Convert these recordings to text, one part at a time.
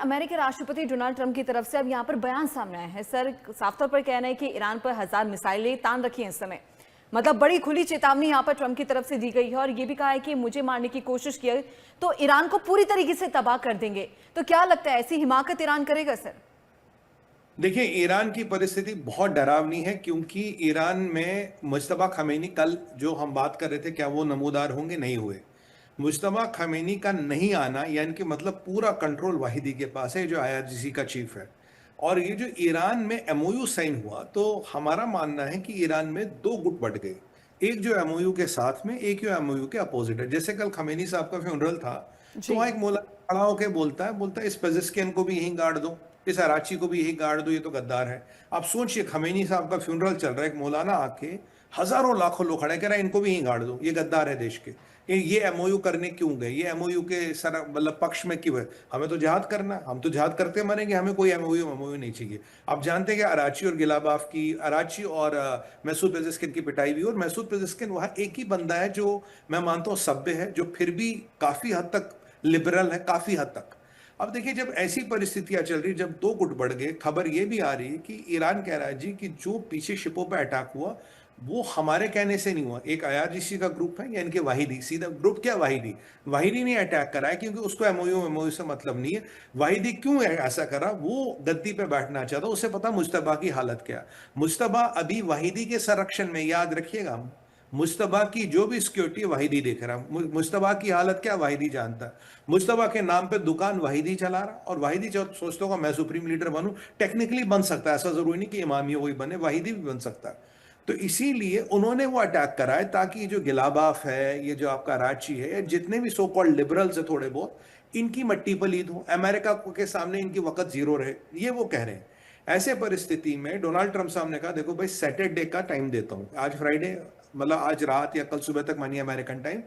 अमेरिकी राष्ट्रपति Donald Trump की तरफ से अब यहाँ पर बयान सामने आए हैं। सर, साफ तौर पर कहना है कि ईरान पर 1000 मिसाइलें तान रखी हैं इस समय। मतलब बड़ी खुली चेतावनी यहाँ पर ट्रंप की तरफ से दी गई है और ये भी कहा है कि मुझे मारने की कोशिश की तो ईरान को पूरी तरीके से तबाह कर देंगे। तो क्या लगता है, ऐसी हिमाकत ईरान करेगा? सर देखिए, ईरान की परिस्थिति बहुत डरावनी है क्योंकि ईरान में मुज्तबा खमेनी, कल जो हम बात कर रहे थे क्या वो नमूदार होंगे, नहीं हुए। मुज्तबा खमेनी का नहीं आना यानी कि मतलब पूरा कंट्रोल वाहिदी के पास है जो आईआरजीसी का चीफ है। और ये जो ईरान में एमओयू साइन हुआ, तो हमारा मानना है कि ईरान में दो गुट बट गए। एक जो एमओयू के साथ में, एक जो एमओयू के अपोजिट है। जैसे कल खमेनी साहब का फ्यूनरल था तो जी। वहां एक मौलाना खड़ा होकर बोलता है इस पेजिस्कियन को भी यहीं गाड़ दो, इस अराची को भी यही गाड़ दो, ये तो गद्दार है। आप सोचिए, खमेनी साहब का फ्यूनरल चल रहा है, एक मौलाना आके हजारों लाखों लोग खड़े कह रहे हैं इनको भी यहीं गाड़ दो, ये गद्दार है देश के। ये एमओयू करने क्यों गए, ये एमओयू के सर मतलब पक्ष में क्यों है? हमें तो जिहाद करना है, हम तो जिहाद करते मरेंगे, हमें कोई एमओयू नहीं चाहिए। आप जानते हैं कि अराची और गिलाबाफ की, अराची और मैसूद पेजिस्किन की पिटाई भी, और मैसूद पेजिस्किन वहां एक ही बंदा है जो मैं मानता हूं सभ्य है, जो फिर भी काफी हद तक लिबरल है, काफी हद तक। अब देखिए, जब ऐसी परिस्थितियां चल रही, जब दो गुट बढ़ गए, खबर यह भी आ रही है कि ईरान कह रहा है जी कि जो पीछे शिपों पर अटैक हुआ वो हमारे कहने से नहीं हुआ। एक आईआरजीसी का ग्रुप है यानी कि वाहिदी, सीधा ग्रुप क्या, वाहिदी ने अटैक करा है क्योंकि उसको एमओयू से मतलब नहीं है। वाहिदी क्यों ऐसा करा? वो गद्दी पे बैठना चाहता, उसे पता मुज्तबा की हालत क्या। मुज्तबा अभी वाहिदी के संरक्षण में, याद रखिएगा, मुज्तबा की जो भी सिक्योरिटी वाहिदी देख रहा है। मुज्तबा की हालत क्या वाहिदी जानता है। मुज्तबा के नाम पे दुकान वाहिदी चला रहा, और वाहिदी जो सोचता होगा मैं सुप्रीम लीडर बनूं, टेक्निकली बन सकता है, ऐसा जरूरी नहीं कि इमाम ही वही बने, वाहिदी भी बन सकता है। तो इसीलिए उन्होंने वो अटैक कराए ताकि ये जो गिलाबाफ है, ये जो आपका रांची है, या जितने भी सो कॉल्ड लिबरल्स है थोड़े बहुत, इनकी मट्टी पलीद हो, अमेरिका के सामने इनकी वक्त जीरो रहे, ये वो कह रहे हैं। ऐसे परिस्थिति में डोनाल्ड ट्रंप साहब ने कहा देखो भाई, सैटरडे का टाइम देता हूं, आज फ्राइडे, मतलब आज रात या कल सुबह तक मानिए अमेरिकन टाइम,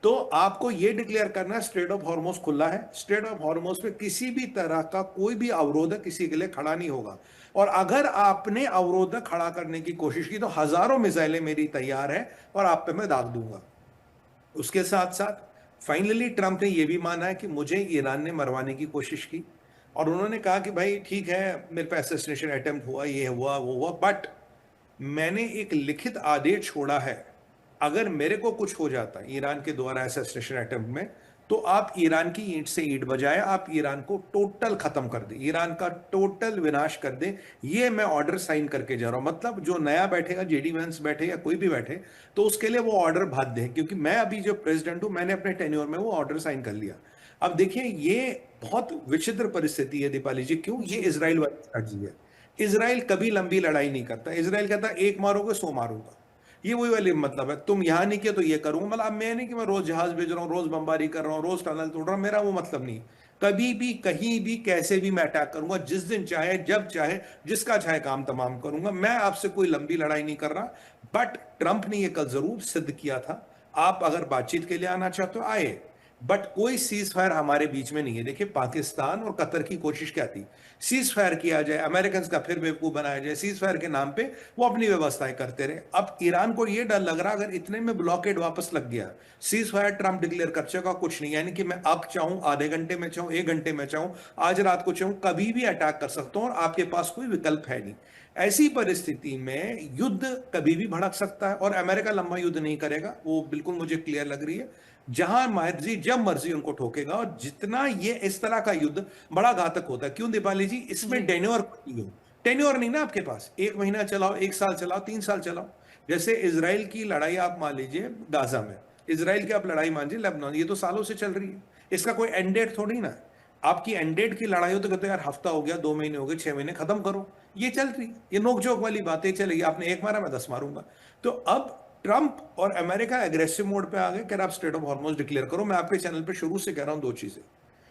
तो आपको यह डिक्लेयर करना है स्ट्रेट ऑफ हॉर्मोज खुला है। स्ट्रेट ऑफ हॉर्मोज पे किसी भी तरह का कोई भी अवरोधक किसी के लिए खड़ा नहीं होगा, और अगर आपने अवरोधक खड़ा करने की कोशिश की तो हजारों मिसाइलें मेरी तैयार है और आप पे मैं दाग दूंगा। उसके साथ साथ फाइनली ट्रंप ने यह भी माना है कि मुझे ईरान ने मरवाने की कोशिश की, और उन्होंने कहा कि भाई ठीक है, मेरे पे असैसिनेशन अटेम्प्ट हुआ, ये हुआ वो हुआ, बट मैंने एक लिखित आदेश छोड़ा है, अगर मेरे को कुछ हो जाता है ईरान के द्वारा असैसिनेशन अटेम्प्ट में, तो आप ईरान की ईंट से ईंट बजाए, आप ईरान को टोटल खत्म कर दे, ईरान का टोटल विनाश कर दे। ये मैं ऑर्डर साइन करके जा रहा हूं। मतलब जो नया बैठेगा, जेडी वेंस बैठे या कोई भी बैठे, तो उसके लिए वो ऑर्डर बाध्य है, क्योंकि मैं अभी जो प्रेसिडेंट हूं, मैंने अपने टेन्योर में वो ऑर्डर साइन कर लिया। अब देखिए, ये बहुत विचित्र परिस्थिति है दीपाली जी। क्यों? ये जी। इसराइल वाली स्ट्रेटजी है। इसराइल कभी लंबी लड़ाई नहीं करता। इसराइल कहता एक मारोगे 100 मारूंगा। ये वही वाली मतलब है, तुम यहां नहीं किया तो ये करूंगा। मतलब अब मैं नहीं कि मैं रोज जहाज भेज रहा हूं, रोज बमबारी कर रहा हूं, रोज टनल तोड़ रहा हूं, मेरा वो मतलब नहीं। कभी भी, कहीं भी, कैसे भी मैं अटैक करूंगा, जिस दिन चाहे, जब चाहे, जिसका चाहे काम तमाम करूंगा। मैं आपसे कोई लंबी लड़ाई नहीं कर रहा। बट ट्रंप ने यह कल जरूर सिद्ध किया था, आप अगर बातचीत के लिए आना चाहते हो आए, बट कोई सीज फायर हमारे बीच में नहीं है। देखिए, पाकिस्तान और कतर की कोशिश क्या थी, सीज फायर किया जाए, अमेरिकन का फिर बेवकूफ बनाया जाए, सीज फायर के नाम पे वो अपनी व्यवस्थाएं करते रहे। अब ईरान को यह डर लग रहा, अगर इतने में ब्लॉकेड वापस लग गया, सीज फायर ट्रंप डिक्लेयर कर चुका, कुछ नहीं, यानी कि मैं अब चाहूं आधे घंटे में, चाहूं 1 घंटे में, चाहूं आज रात को, चाहूं कभी भी अटैक कर सकता हूं, और आपके पास कोई विकल्प है नहीं। ऐसी परिस्थिति में युद्ध कभी भी भड़क सकता है, और अमेरिका लंबा युद्ध नहीं करेगा, वो बिल्कुल मुझे क्लियर लग रही है। जहां मर्जी, जब मर्जी उनको ठोकेगा। और जितना ये इस तरह का युद्ध बड़ा घातक होता है। क्यों दीपाली जी? इसमें जी। टेन्योर नहीं हो, टेन्योर नहीं ना आपके पास, 1 महीना चलाओ, 1 साल चलाओ, 3 साल चलाओ। जैसे इसराइल की लड़ाई आप मान लीजिए गाजा में, इसराइल की आप लड़ाई मान लीजिए लेबनान, ये तो सालों से चल रही है, इसका कोई एंड डेट थोड़ी ना है। आपकी एंड डेट की लड़ाई हो तो कहते यार हफ्ता हो गया, 2 महीने हो गए, 6 महीने, खत्म करो। ये चल रही, ये नोकझोंक वाली बातें चलेगी, आपने एक मारा मैं 10 मारूंगा। तो अब ट्रंप और अमेरिका एग्रेसिव मोड पे आ गए, कह रहा आप स्टेट ऑफ हॉर्मोज डिक्लेयर करो। मैं आपके चैनल पे शुरू से कह रहा हूं दो चीजें,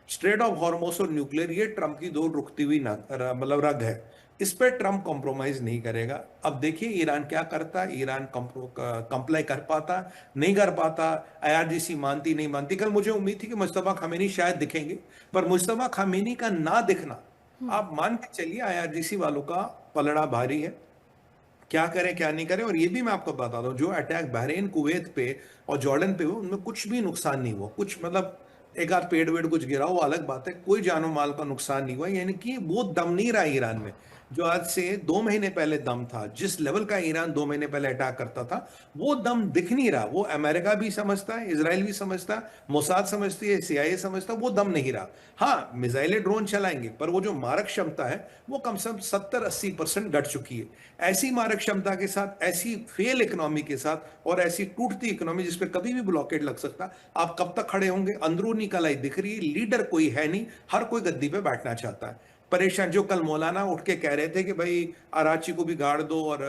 स्टेट ऑफ हॉर्मोज और न्यूक्लियर, ये ट्रंप की दो रुकती हुई मतलब रग है। इस पे ट्रंप कॉम्प्रोमाइज नहीं करेगा। अब देखिए ईरान क्या करता है, ईरान कंप्लाई कर पाता, नहीं कर पाता, आईआरजीसी मानती नहीं मानती। कल मुझे उम्मीद थी कि मुस्तफा खामेनी शायद दिखेंगे, पर मुस्तफा खामेनी का ना दिखना, आप मान के चलिए आईआरजीसी वालों का पलड़ा भारी है। क्या करें क्या नहीं करें। और ये भी मैं आपको बताता हूं, जो अटैक बहरीन, कुवैत पे और जॉर्डन पे हुआ, उनमें कुछ भी नुकसान नहीं हुआ, कुछ मतलब एक आध पेड़ वेड़ कुछ गिरा वो अलग बात है, कोई जानो माल का नुकसान नहीं हुआ, यानी कि वो दम नहीं रहा ईरान में जो आज से 2 महीने पहले दम था। जिस लेवल का ईरान 2 महीने पहले अटैक करता था वो दम दिख नहीं रहा। वो अमेरिका भी समझता है, इसराइल भी समझता है, मोसाद समझती है, CIA समझता है, वो दम नहीं रहा। हाँ, मिसाइलें ड्रोन चलाएंगे पर वो जो मारक क्षमता है वो कम से कम 70-80% घट चुकी है। ऐसी मारक क्षमता के साथ, ऐसी फेल इकोनॉमी के साथ और ऐसी टूटती इकोनॉमी जिसपे कभी भी ब्लॉकेड लग सकता, आप कब तक खड़े होंगे? अंदरूनी कलाई दिख रही है, लीडर कोई है नहीं, हर कोई गद्दी पे बैठना चाहता है। परेशान जो कल मौलाना उठ के कह रहे थे कि भाई अराची को भी गाड़ दो और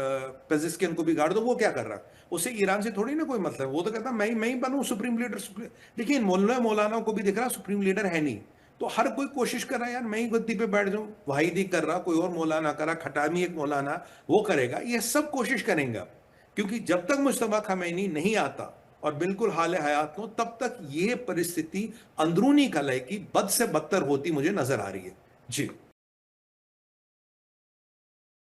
पेजिस्कियन को भी गाड़ दो, वो क्या कर रहा? उसे ईरान से थोड़ी ना कोई मतलब। वो तो कहता मैं ही बनूं सुप्रीम लीडर। देखिए मौलाना को भी दिख रहा सुप्रीम लीडर है नहीं, तो हर कोई कोशिश कर रहा है यार मैं ही गद्दी पे बैठ जाऊं। वाहिदी कर रहा, कोई और मौलाना कर रहा, खटामी एक मौलाना वो करेगा, ये सब कोशिश करेंगे। क्योंकि जब तक मुस्तफा खमैनी नहीं आता और बिल्कुल हाल हयात हो, तब तक ये परिस्थिति अंदरूनी कलह की बद से बदतर होती मुझे नजर आ रही है। जी।